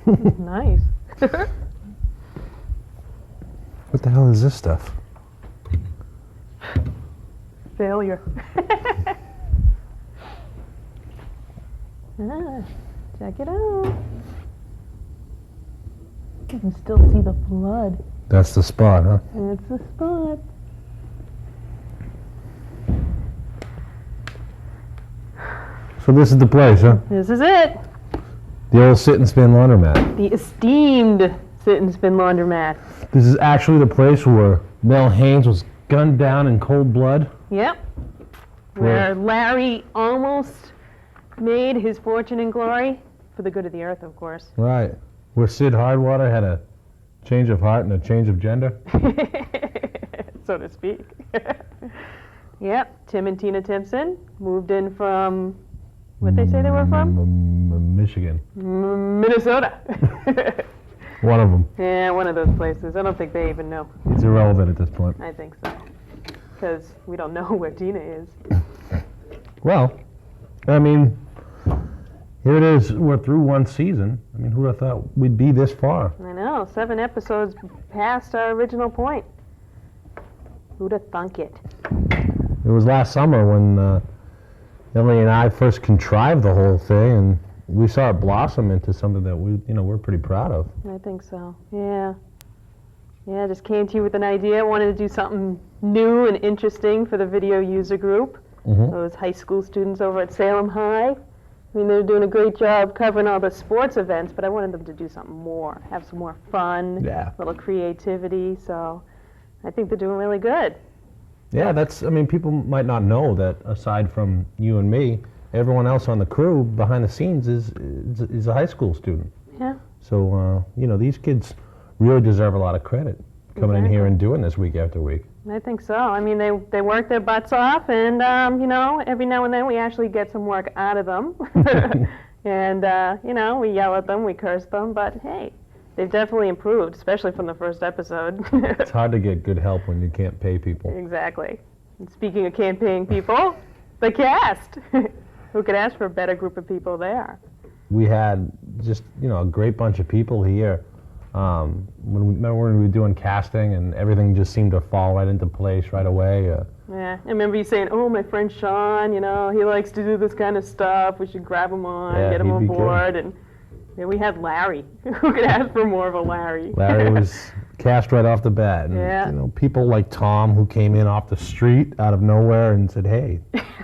Nice. What the hell is this stuff? Failure. Check it out. You can still see the blood. That's the spot, huh? It's the spot. So this is the place, huh? This is it. The old sit and spin laundromat. The esteemed sit and spin laundromat. This is actually the place where Mel Haynes was gunned down in cold blood. Yep. Where Larry almost made his fortune and glory for the good of the earth, of course. Right. Where Sid Hardwater had a change of heart and a change of gender. So to speak. Yep. Tim and Tina Timpson moved in from, what they say they were from? Michigan. Minnesota. One of them. Yeah, one of those places. I don't think they even know. It's irrelevant at this point. I think so. Because we don't know where Tina is. Well, I mean, here it is. We're through one season. I mean, who would have thought we'd be this far? I know. 7 episodes past our original point. Who'd have thunk it? It was last summer when Emily and I first contrived the whole thing, and we saw it blossom into something that we're pretty proud of. I think so. Yeah. Yeah, I just came to you with an idea. Wanted to do something new and interesting for the video user group. Mm-hmm. Those high school students over at Salem High. I mean, they're doing a great job covering all the sports events, but I wanted them to do something more, have some more fun, Yeah. a little creativity. So I think they're doing really good. Yeah, people might not know that aside from you and me, everyone else on the crew behind the scenes is a high school student. Yeah. So, these kids really deserve a lot of credit coming in here and doing this week after week. I think so. I mean, they work their butts off, and, every now and then we actually get some work out of them. And, we yell at them, we curse them, but hey, they've definitely improved, especially from the first episode. It's hard to get good help when you can't pay people. Exactly. And speaking of can't paying people, the cast. Who could ask for a better group of people there? We had just, a great bunch of people here. When we were doing casting and everything just seemed to fall right into place right away. Yeah, I remember you saying, oh, my friend Sean, he likes to do this kind of stuff. We should grab him on, get him on board. And we had Larry. Who could ask for more of a Larry? Larry was cast right off the bat. And, people like Tom who came in off the street out of nowhere and said, hey,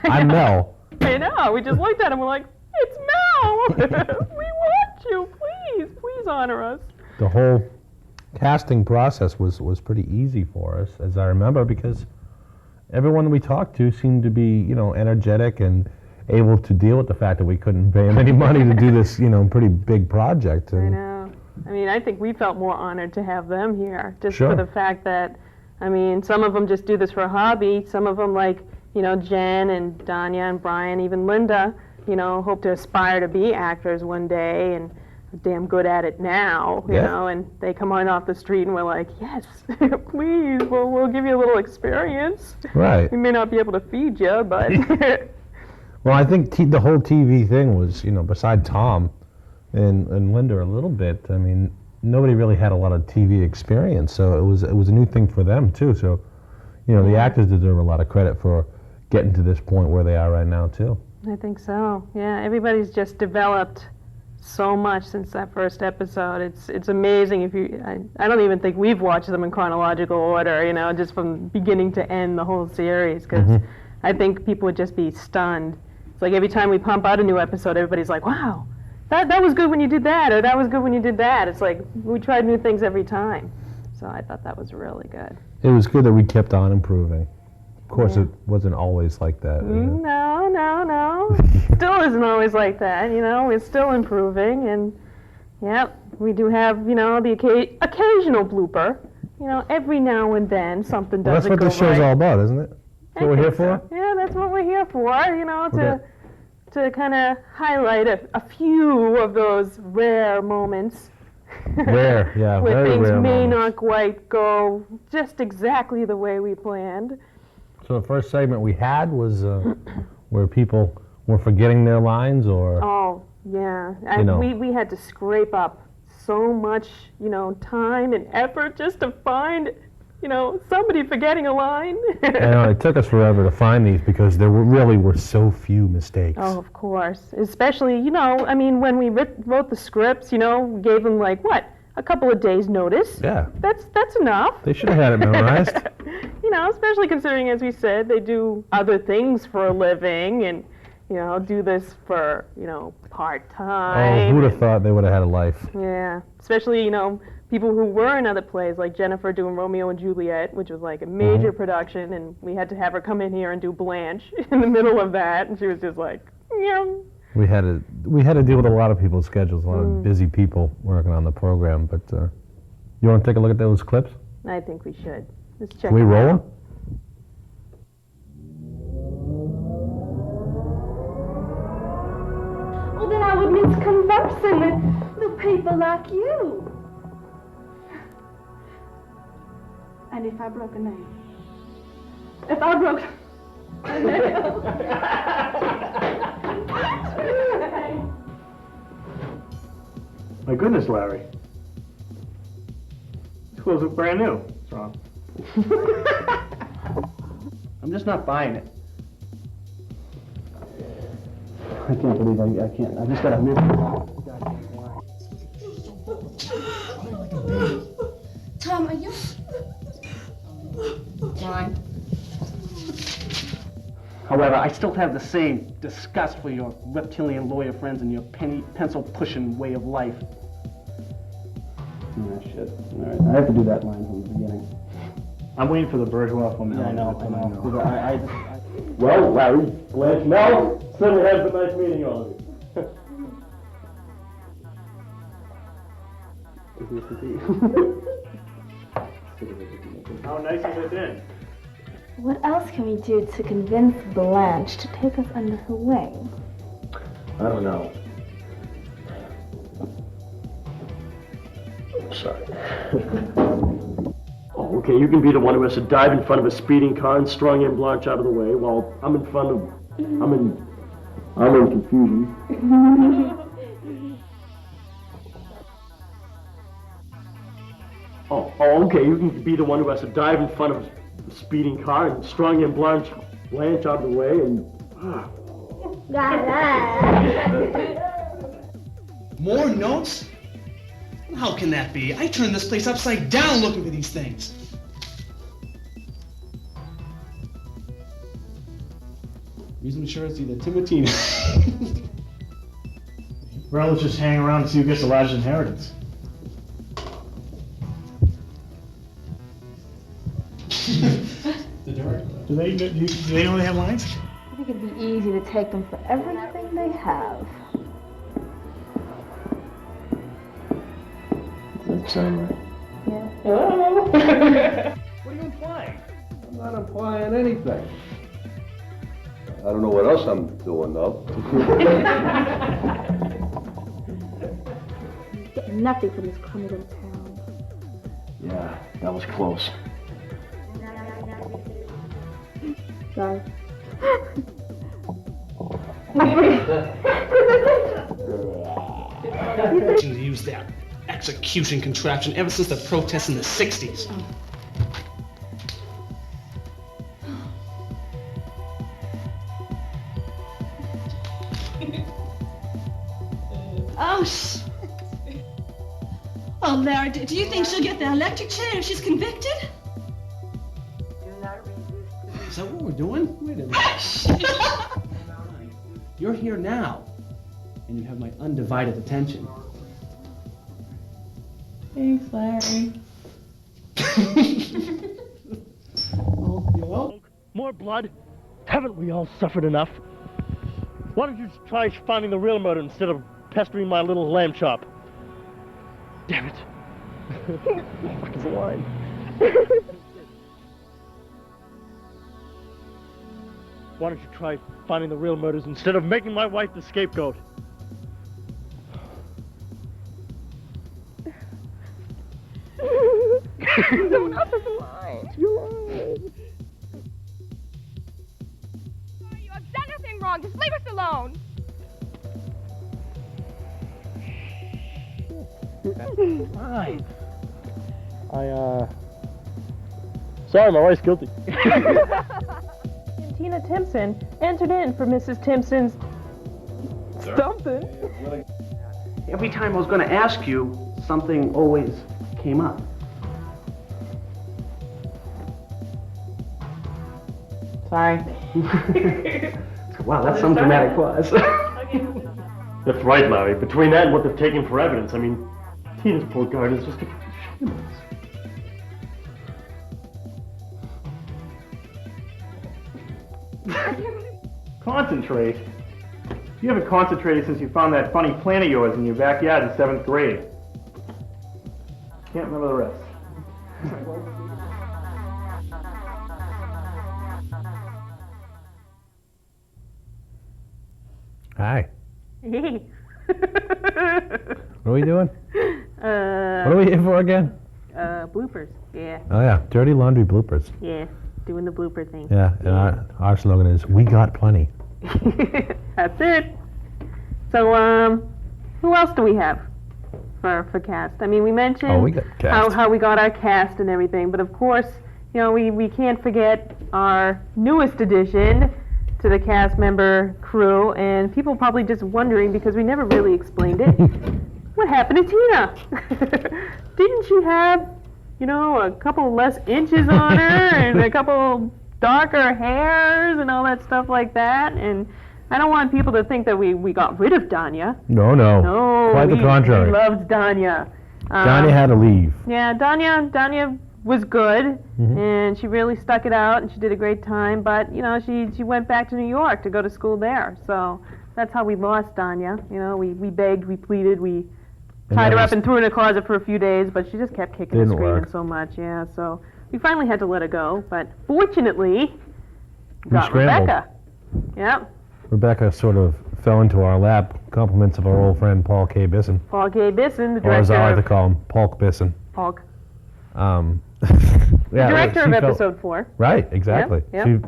I'm Mel. I know. We just looked at him. We're like, it's Mel. We want you. Please honor us. The whole casting process was pretty easy for us, as I remember, because everyone we talked to seemed to be, energetic and able to deal with the fact that we couldn't pay them any money to do this, pretty big project. I know. I mean, I think we felt more honored to have them here, just Sure. for the fact that, some of them just do this for a hobby. Some of them, like, Jen and Danya and Brian, even Linda, hope to aspire to be actors one day and are damn good at it now, you know, and they come on off the street and we're like, yes, please, we'll give you a little experience. Right. We may not be able to feed you, but... Well, I think the whole TV thing was, beside Tom and Linda a little bit, nobody really had a lot of TV experience, so it was a new thing for them, too. So, the actors deserve a lot of credit for getting to this point where they are right now, too. I think so. Yeah, everybody's just developed so much since that first episode. It's amazing. I don't even think we've watched them in chronological order, just from beginning to end, the whole series, because I think people would just be stunned. It's like every time we pump out a new episode, everybody's like, wow, that was good when you did that, or that was good when you did that. It's like we tried new things every time. So I thought that was really good. It was good that we kept on improving. Of course, it wasn't always like that. No. Still isn't always like that, We're still improving, and, we do have, the occasional blooper. Every now and then something doesn't go right. That's what this show's all about, isn't it? That's what we're here for? Yeah, that's what we're here for, to kind of highlight a few of those rare moments. Rare, yeah, where very things rare may moments. not quite go just exactly the way we planned. So the first segment we had was where people were forgetting their lines, or... Oh, yeah. You know. We had to scrape up so much, time and effort just to find, somebody forgetting a line. I know, it took us forever to find these because there really were so few mistakes. Oh, of course. Especially, when we wrote the scripts, we gave them a couple of days notice. Yeah. That's enough. They should have had it memorized. Especially considering, as we said, they do other things for a living and, do this for, part-time. Oh, who'd have thought they would have had a life? Yeah. Especially, people who were in other plays, like Jennifer doing Romeo and Juliet, which was like a major production, and we had to have her come in here and do Blanche in the middle of that, and she was just like, We had to deal with a lot of people's schedules, a lot of busy people working on the program. But you want to take a look at those clips? I think we should. Let's check Can we them roll out. them? Well, then I would miss conversing with people like you. And if I broke a nail? If I broke a nail? My goodness, Larry. These clothes look brand new. What's wrong? I'm just not buying it. I can't believe I can't. I just gotta miss Tom, are you... John. However, I still have the same disgust for your reptilian lawyer friends and your pencil-pushing way of life. Oh, shit. All right, I have to do that line from the beginning. I'm waiting for the bourgeois formality. Yeah, I know. Well, Larry, Blanche, Mel, certainly has been nice meeting all of you. How nice has it been? What else can we do to convince Blanche to take us under her wing? I don't know. Sorry. Oh, okay, you can be the one who has to dive in front of a speeding car and strong in Blanche out of the way while I'm in confusion. Oh, okay, you can be the one who has to dive in front of a speeding car and strong in Blanche out of the way and... More notes? How can that be? I turned this place upside down looking for these things. Reasonably sure it's either Tim or Tina. Relatives just hang around to see who gets the largest inheritance. The dirt. Do they only have lines? I think it'd be easy to take them for everything they have. That sound right? Yeah. What are you implying? I'm not implying anything. I don't know what else I'm doing, though. Getting nothing from this crummy little town. Yeah, that was close. Sorry. Used that execution contraption ever since the protests in the 60s. Oh, oh, Larry, do you think she'll get the electric chair if she's convicted? Is that what we're doing? Wait a minute. You're here now, and you have my undivided attention. Thanks, Larry. Oh, you're welcome. More blood? Haven't we all suffered enough? Why don't you try finding the real murder instead of pestering my little lamb chop? Damn it. What the fuck is the line? Why don't you try finding the real murders instead of making my wife the scapegoat? Someone else has a line. You have done nothing wrong. Just leave us alone. Fine. Sorry, my wife's guilty. And Tina Timpson entered in for Mrs. Timpson's something. Every time I was going to ask you, something always came up. Sorry. Wow, that's some dramatic pause. That's right, Larry. Between that and what they've taken for evidence, I mean, Tina's poor garden is just a shambles. Concentrate? You haven't concentrated since you found that funny plant of yours in your backyard in 7th grade. Can't remember the rest. Hi. Hey. What are we doing? What Uh, are we here for again? bloopers. Yeah, Oh yeah, dirty laundry bloopers. yeah. Doing the blooper thing. Yeah, and our slogan is "We got plenty." That's it. So, who else do we have for cast? I mean, we mentioned Oh, we got cast. how we got our cast and everything, but of course, you know, we can't forget our newest addition to the cast member crew, and people probably just wondering because we never really explained it. What happened to Tina? Didn't she have, you know, a couple less inches on her and a couple darker hairs and all that stuff like that? And I don't want people to think that we got rid of Danya. No, no. No, Quite the contrary. We loved Danya. Donnie had to leave. Yeah, Danya was good, and she really stuck it out, and she did a great time. But you know, she went back to New York to go to school there. So that's how we lost Danya. You know, we begged, we pleaded, we tied her up and threw her in a closet for a few days, but she just kept kicking and Didn't screaming work. so much. Yeah, so we finally had to let her go. But fortunately, We got scrambled. Rebecca. Yep, Rebecca sort of fell into our lap. Compliments of our old friend Paul K. Bisson, Paul K. Bisson, the or as I like director to call him, Paul Bisson. Paul, Yeah, director she of felt- episode 4. Right, exactly. Yep.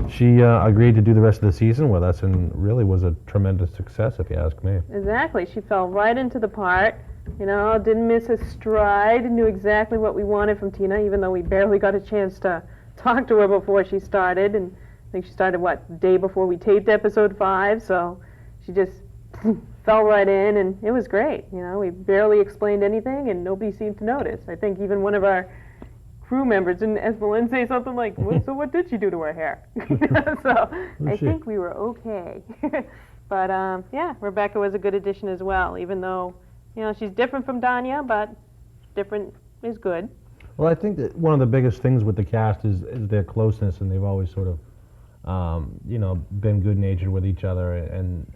She agreed to do the rest of the season with us, and really was a tremendous success, if you ask me. Exactly. She fell right into the part. You know, didn't miss a stride, knew exactly what we wanted from Tina, even though we barely got a chance to talk to her before she started. And I think she started, what, the day before we taped episode 5, so she just fell right in, and it was great. You know, we barely explained anything, and nobody seemed to notice. I think even one of our crew members didn't Esmelin say something like, well, so what did she do to her hair? So I she? think we were okay. But yeah, Rebecca was a good addition as well, even though, you know, she's different from Danya, but different is good. Well, I think that one of the biggest things with the cast is their closeness, and they've always sort of, you know, been good-natured with each other. And,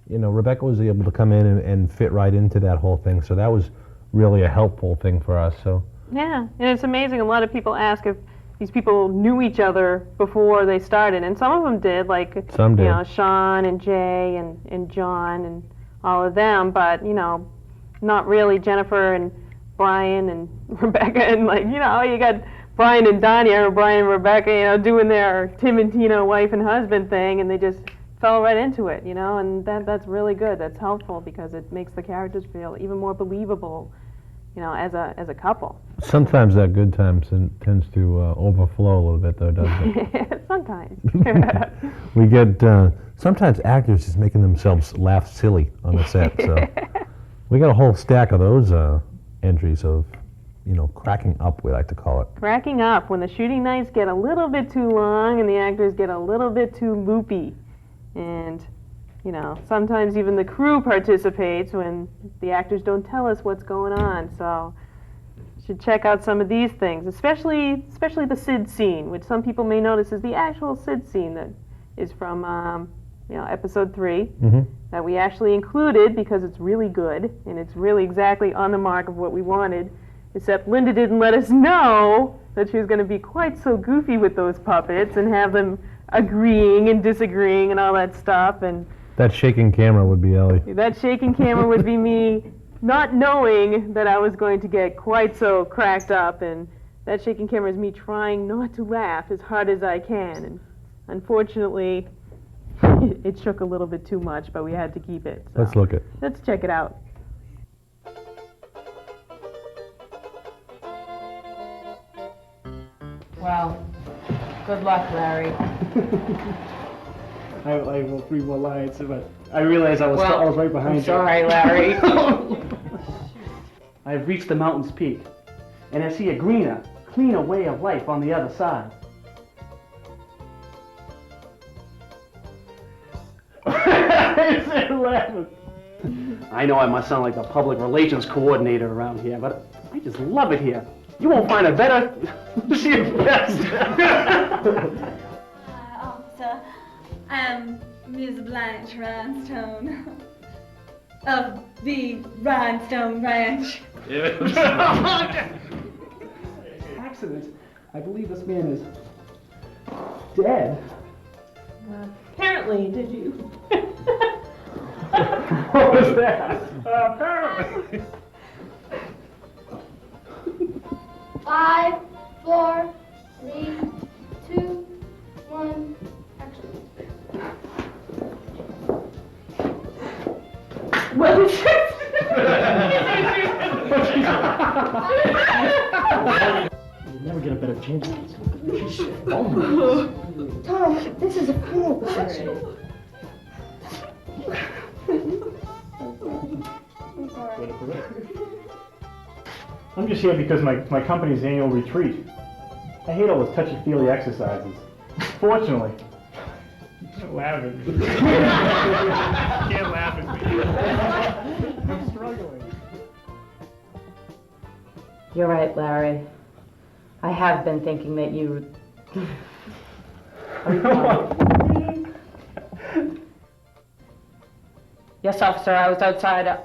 you know, Rebecca was able to come in and fit right into that whole thing, so that was really a helpful thing for us. So. Yeah, and it's amazing. A lot of people ask if these people knew each other before they started, and some of them did, like Some did. you know, Sean and Jay and John and all of them, but you know, not really Jennifer and Brian and Rebecca, and like, you know, you got Brian and Danya or Brian and Rebecca, you know, doing their Tim and Tina wife and husband thing, and they just fell right into it, you know, and that's really good. That's helpful because it makes the characters feel even more believable, you know, as a couple. Sometimes that good time tends to overflow a little bit, though, doesn't it? Sometimes. We get sometimes actors just making themselves laugh silly on the set. So we got a whole stack of those entries of, you know, cracking up, we like to call it. Cracking up when the shooting nights get a little bit too long and the actors get a little bit too loopy. And, you know, sometimes even the crew participates when the actors don't tell us what's going on. So you should check out some of these things, especially the Sid scene, which some people may notice is the actual Sid scene that is from, you know, episode 3, that we actually included because it's really good and it's really exactly on the mark of what we wanted, except Linda didn't let us know that she was going to be quite so goofy with those puppets and have them agreeing and disagreeing and all that stuff. And That shaking camera would be Ellie. that shaking camera would be me not knowing that I was going to get quite so cracked up, and that shaking camera is me trying not to laugh as hard as I can. And unfortunately, it shook a little bit too much, but we had to keep it. So Let's look it. let's check it out. Good luck, Larry. I wrote 3 more lines, but I realized I was right behind you. Sorry, Larry. I have reached the mountain's peak, and I see a greener, cleaner way of life on the other side. I know I must sound like the public relations coordinator around here, but I just love it here. You won't find a better. She is best. Officer, I am Miss Blanche Rhinestone of the Rhinestone Ranch. Accident. I believe this man is dead. Apparently, did you? What was that? Apparently. 5, 4, 3, 2, 1, action. What is it? You'll never get a better chance. Tom, this is a funeral procession. I'm sorry. I'm just here because my company's annual retreat. I hate all those touchy-feely exercises. Fortunately. Don't laugh at me. Can't laugh at me. I'm struggling. You're right, Larry. I have been thinking that you... Yes, officer, I was outside.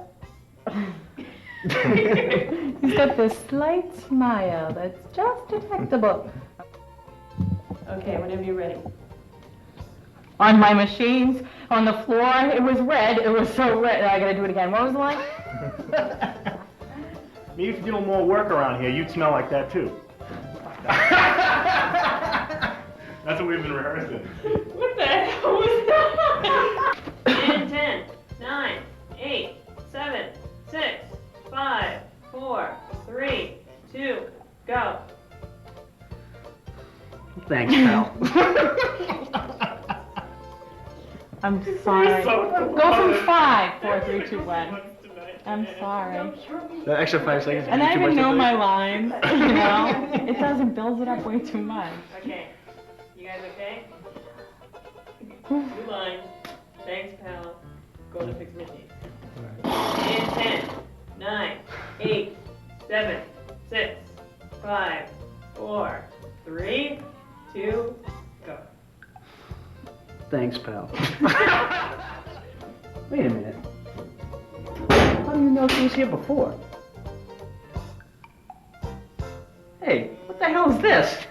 He's got this slight smile that's just detectable. Okay, whenever you're ready. On my machines, on the floor, it was red. It was so red. I gotta do it again. What was the line? Maybe if you did a little more work around here, you'd smell like that too. That's what we've been rehearsing. What the hell was that? 10, 9, 8, 7, 6, 5, 4, 3, 2, go. Thanks, pal. I'm sorry. Go from 5, 4, 3, 2, 1. I'm sorry. That extra 5 seconds. And I even know my lines, you know? It doesn't build it up way too much. Okay. You guys okay? New line. Thanks, pal. Go to fix machine. 10, 9, 8, 7, 6, 5, 4, 3, 2, go. Thanks, pal. Wait a minute. How do you know she was here before? Hey, what the hell is this?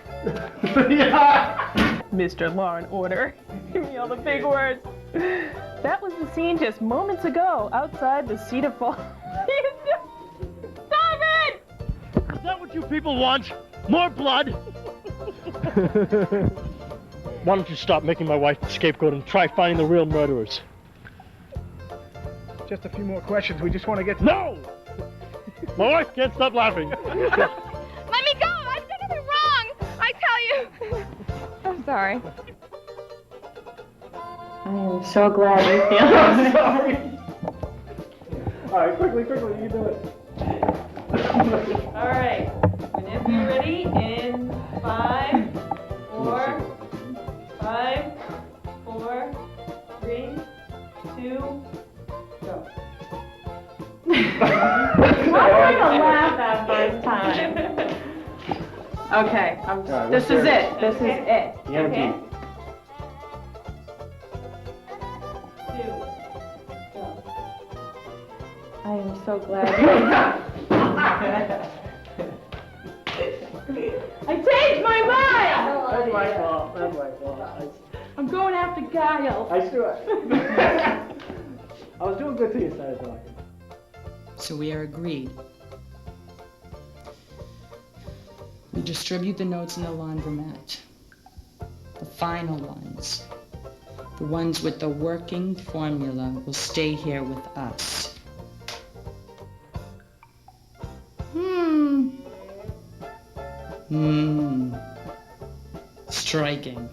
Mr. Law and Order. Give me all the big words. That was the scene just moments ago outside the Cedar Falls. Stop it! Is that what you people want? More blood? Why don't you stop making my wife the scapegoat and try finding the real murderers? Just a few more questions. We just want to get to... No! My wife can't stop laughing. Let me go! I've done nothing wrong! I tell you! I'm sorry. I am so glad you feel I'm sorry. All right, quickly, you can do it. All right. Whenever you're ready, in 5, 4, 5, 4, 3, 2, go. Why did I laugh that first time? Okay, this is it. This is it. Yeah, okay. 2, go. I am so glad. I changed my mind! That's my fault. I'm going after Guile. I knew it. I was doing good till you started talking. So we are agreed. We distribute the notes in the laundromat. The final ones, the ones with the working formula, will stay here with us. striking.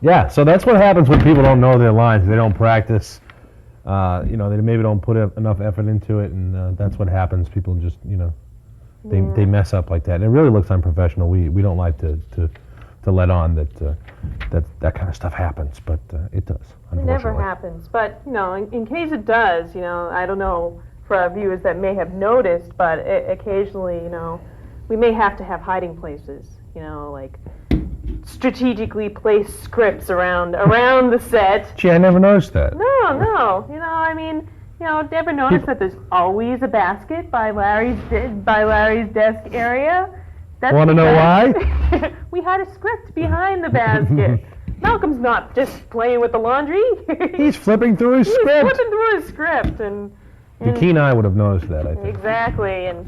Yeah, so that's what happens when people don't know their lines. They don't practice. You know, they maybe don't put enough effort into it, and that's what happens. People just, you know, they mess up like that. And it really looks unprofessional. We don't like to let on that kind of stuff happens, but it does. It never happens, but you know, in case it does, you know, I don't know for our viewers that may have noticed, but occasionally, you know, we may have to have hiding places. You know, like strategically placed scripts around the set. Gee, I never noticed that. No, you know, I mean, you know, ever notice that there's always a basket by Larry's desk area? Want to know why? We had a script behind the basket. Malcolm's not just playing with the laundry. He's flipping through his script. He's flipping through his script, and the keen eye would have noticed that, I think. Exactly, and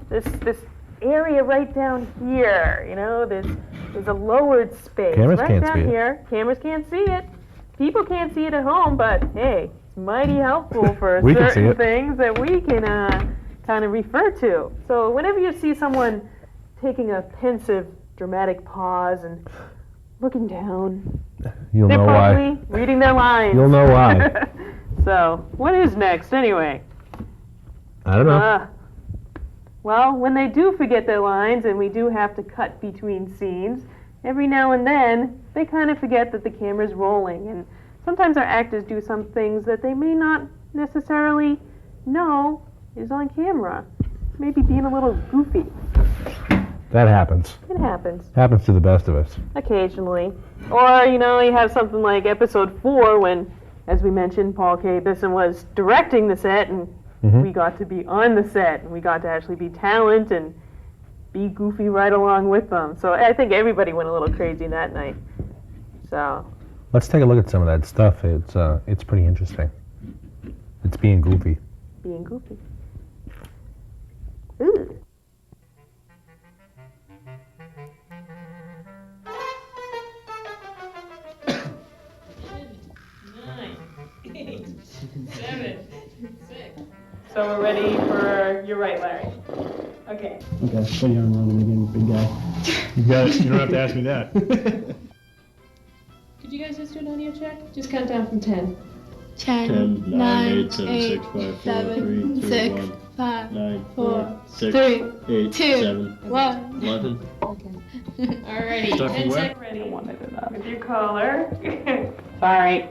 this area right down here, you know, there's a lowered space Cameras right can't down see it. here. Cameras can't see it. People can't see it at home, but hey, it's mighty helpful for We can see certain it. things that we can kind of refer to. So whenever you see someone taking a pensive, dramatic pause and looking down, You'll they're know probably why. reading their lines. You'll know why. So what is next anyway? I don't know. Well, when they do forget their lines and we do have to cut between scenes, every now and then they kind of forget that the camera's rolling, and sometimes our actors do some things that they may not necessarily know is on camera. Maybe being a little goofy. That happens. It happens. Happens to the best of us. Occasionally. Or, you know, you have something like episode 4 when, as we mentioned, Paul K. Bisson was directing the set, and we got to be on the set, and we got to actually be talent and be goofy right along with them. So I think everybody went a little crazy that night. So. Let's take a look at some of that stuff. It's pretty interesting. It's being goofy. Being goofy. Ooh. So we're ready for, you're right, Larry. Okay. Okay, so you're on rolling again, big guy. You got it. You don't have to ask me that. Could you guys just do an audio check? Just count down from 10. 10, 9, 8, 7, 6, 5, 4, 3, 2, 1, 5, 9, 4, 6, 3, 8, 2, 7, 1. 11. Okay. Alrighty, Start from 10 where? seconds ready. With your caller. Sorry.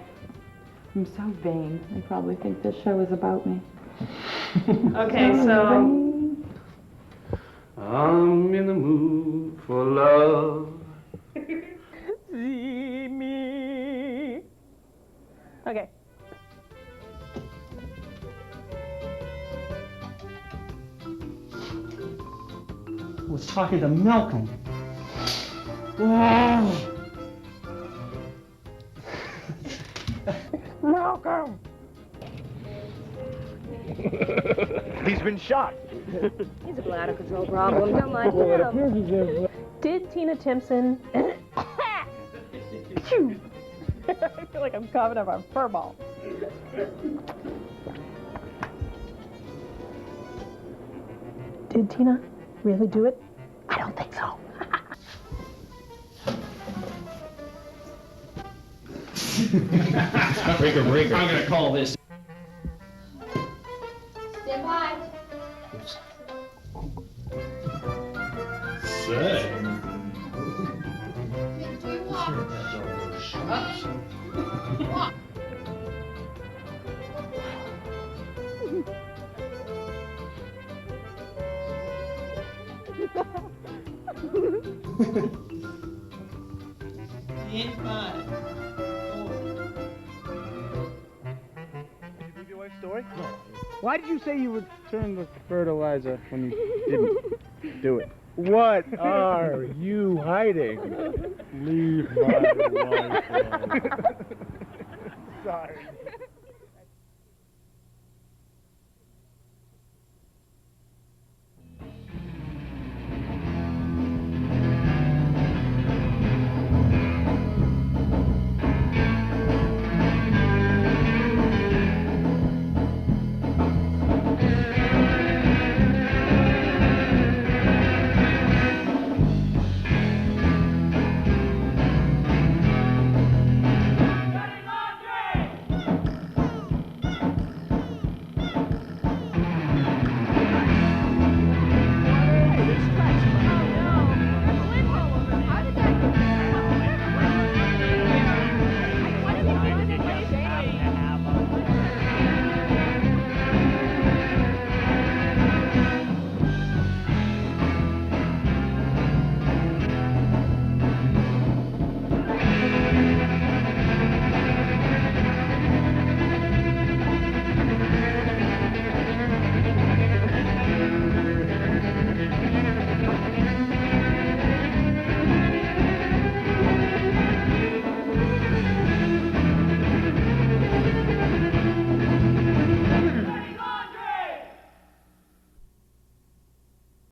I'm so vain. They probably think this show is about me. Okay, so. I'm in the mood for love. See me. Okay. I was talking to Malcolm. Wow. Malcolm! He's been shot. He's a bladder control problem. Don't mind him. Did Tina Timpson... Phew. I feel like I'm coughing up a fur ball. Did Tina really do it? I don't think so. Breaker. I'm gonna call this. Stand by. Say. In 5, 4. Did you believe your wife's story? No. Why did you say you would turn the fertilizer when you didn't do it? What are you hiding? Leave my wife alone. Sorry.